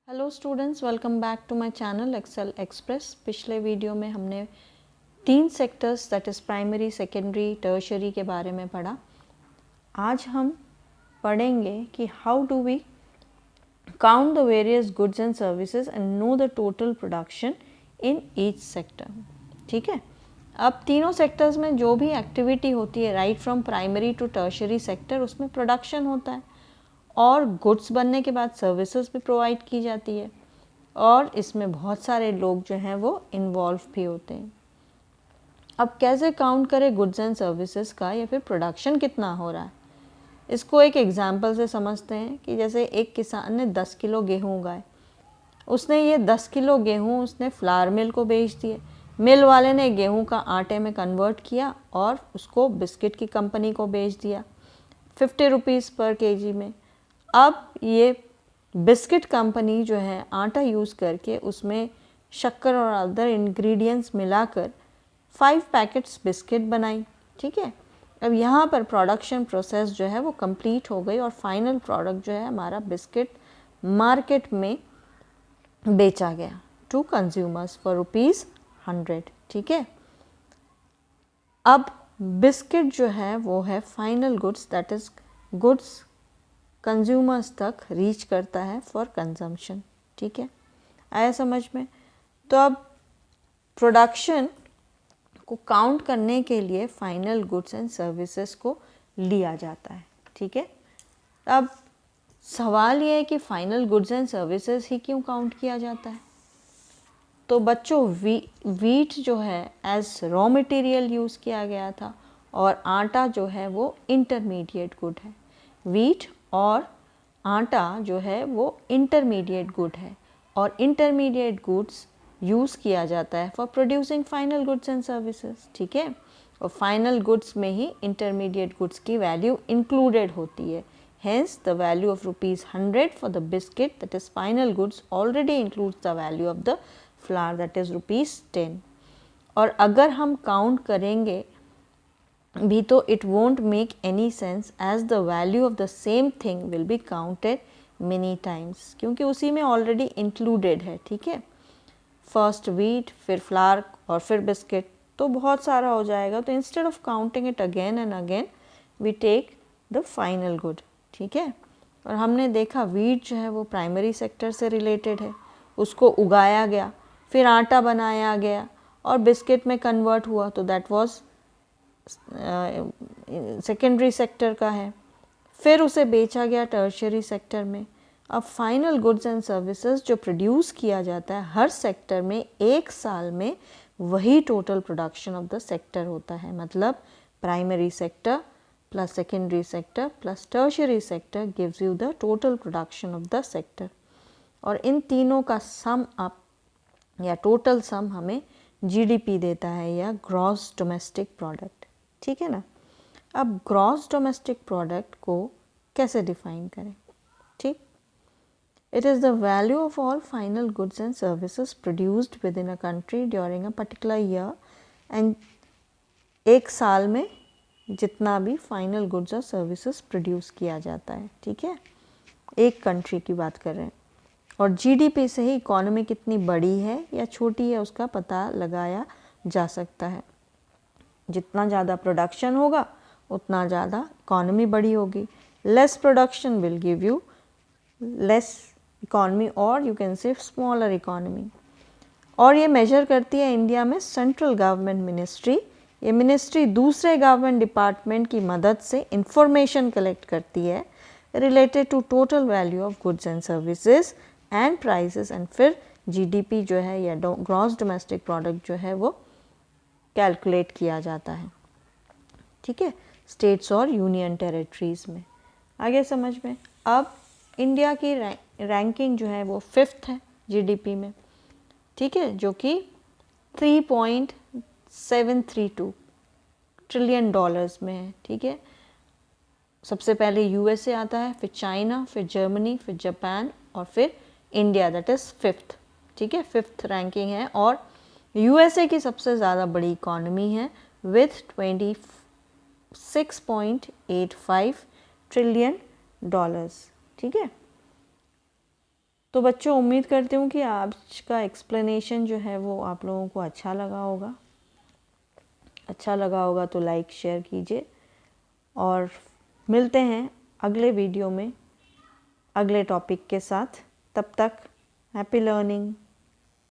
Hello students, welcome back to my channel excel express. पिछले video में हमने 3 sectors that is primary, secondary, tertiary के बारे में पढ़ा। आज हम पढ़ेंगे कि how do we count the various goods and services and know the total production in each sector. ठीक है, अब तीनों सेक्टर्स में जो भी एक्टिविटी होती है right from primary to tertiary sector, उसमें प्रोडक्शन होता है और गुड्स बनने के बाद सर्विसेज भी प्रोवाइड की जाती है और इसमें बहुत सारे लोग जो हैं वो इन्वॉल्व भी होते हैं। अब कैसे काउंट करें गुड्स एंड सर्विसेज का या फिर प्रोडक्शन कितना हो रहा है, इसको एक एग्जांपल से समझते हैं कि जैसे एक किसान ने 10 किलो गेहूँ उगाए, उसने ये 10 किलो गेहूँ उसने फ्लावर मिल को बेच दिए। मिल वाले ने गेहूँ का आटे में कन्वर्ट किया और उसको बिस्किट की कंपनी को बेच दिया 50 रुपीज़ पर केजी में। अब ये बिस्किट कंपनी जो है आटा यूज़ करके उसमें शक्कर और अदर इंग्रेडिएंट्स मिलाकर 5 पैकेट्स बिस्किट बनाई। ठीक है, अब यहाँ पर प्रोडक्शन प्रोसेस जो है वो कंप्लीट हो गई और फाइनल प्रोडक्ट जो है हमारा बिस्किट मार्केट में बेचा गया टू कंज्यूमर्स फॉर ₹100। ठीक है, अब बिस्किट जो है वो है final goods that is goods consumers तक रीच करता है फॉर कंजम्पशन। ठीक है, आया समझ में। तो अब प्रोडक्शन को काउंट करने के लिए फाइनल गुड्स एंड सर्विसेज को लिया जाता है। ठीक है, अब सवाल ये है कि फाइनल गुड्स एंड सर्विसेज ही क्यों काउंट किया जाता है। तो बच्चों, वीट जो है एज रॉ मटेरियल यूज़ किया गया था और आटा जो है वो इंटरमीडिएट गुड है। वीट और आटा जो है वो इंटरमीडिएट गुड है और इंटरमीडिएट गुड्स यूज़ किया जाता है for producing final goods and services. ठीक है, और फाइनल गुड्स में ही इंटरमीडिएट गुड्स की वैल्यू इंक्लूडेड होती है। Hence the value of ₹100 for the biscuit that is final goods already includes the value of the flower that is ₹10। और अगर हम काउंट करेंगे भी तो it won't make any sense as the value of the same thing will be counted many times, क्योंकि उसी में already included है। ठीक है, फर्स्ट वीट, फिर फ्लावर और फिर बिस्किट, तो बहुत सारा हो जाएगा। तो instead of counting it again and again we take the final good. ठीक है, और हमने देखा वीट जो है वो प्राइमरी सेक्टर से रिलेटेड है, उसको उगाया गया, फिर आटा बनाया गया और बिस्किट में कन्वर्ट हुआ, तो दैट वाज सेकेंडरी सेक्टर का है। फिर उसे बेचा गया टर्शियरी सेक्टर में। अब फाइनल गुड्स एंड सर्विसेज जो प्रोड्यूस किया जाता है हर सेक्टर में एक साल में, वही total production of the sector होता है। मतलब primary sector plus secondary sector plus tertiary sector gives you the total production of the sector. और इन तीनों का सम अप या टोटल सम हमें जीडीपी देता है या ग्रॉस डोमेस्टिक प्रोडक्ट। ठीक है ना। अब ग्रॉस डोमेस्टिक प्रोडक्ट को कैसे डिफाइन करें। ठीक, it is the value of all final goods and services produced with in a country during a particular year and एक साल में जितना भी फाइनल गुड्स और सर्विसेज प्रोड्यूस किया जाता है। ठीक है, एक कंट्री की बात कर रहे हैं और जीडीपी से ही इकोनॉमी कितनी बड़ी है या छोटी है उसका पता लगाया जा सकता है। जितना ज़्यादा प्रोडक्शन होगा उतना ज़्यादा इकोनॉमी बड़ी होगी। Less production will give you less economy और you can say smaller economy. और ये मेजर करती है इंडिया में सेंट्रल गवर्नमेंट मिनिस्ट्री। ये मिनिस्ट्री दूसरे गवर्नमेंट डिपार्टमेंट की मदद से इंफॉर्मेशन कलेक्ट करती है related to total value of goods and services and prices, and फिर जीडीपी जो है या ग्रॉस डोमेस्टिक प्रोडक्ट जो है वो कैलकुलेट किया जाता है। ठीक है, स्टेट्स और यूनियन टेरिटरीज में। आगे समझ में। अब इंडिया की रैंकिंग जो है वो 5th है जीडीपी में। ठीक है, जो कि 3.732 ट्रिलियन डॉलर्स में है। ठीक है, सबसे पहले यूएसए आता है, फिर चाइना, फिर जर्मनी, फिर जापान और फिर इंडिया दैट इज़ 5th। ठीक है, 5th रैंकिंग है और यूएसए की सबसे ज़्यादा बड़ी इकॉनमी है विथ 26.85 ट्रिलियन डॉलर्स। ठीक है, तो बच्चों, उम्मीद करती हूँ कि आज का एक्सप्लेनेशन जो है वो आप लोगों को अच्छा लगा होगा। अच्छा लगा होगा तो लाइक शेयर कीजिए और मिलते हैं अगले वीडियो में अगले टॉपिक के साथ। तब तक हैप्पी लर्निंग।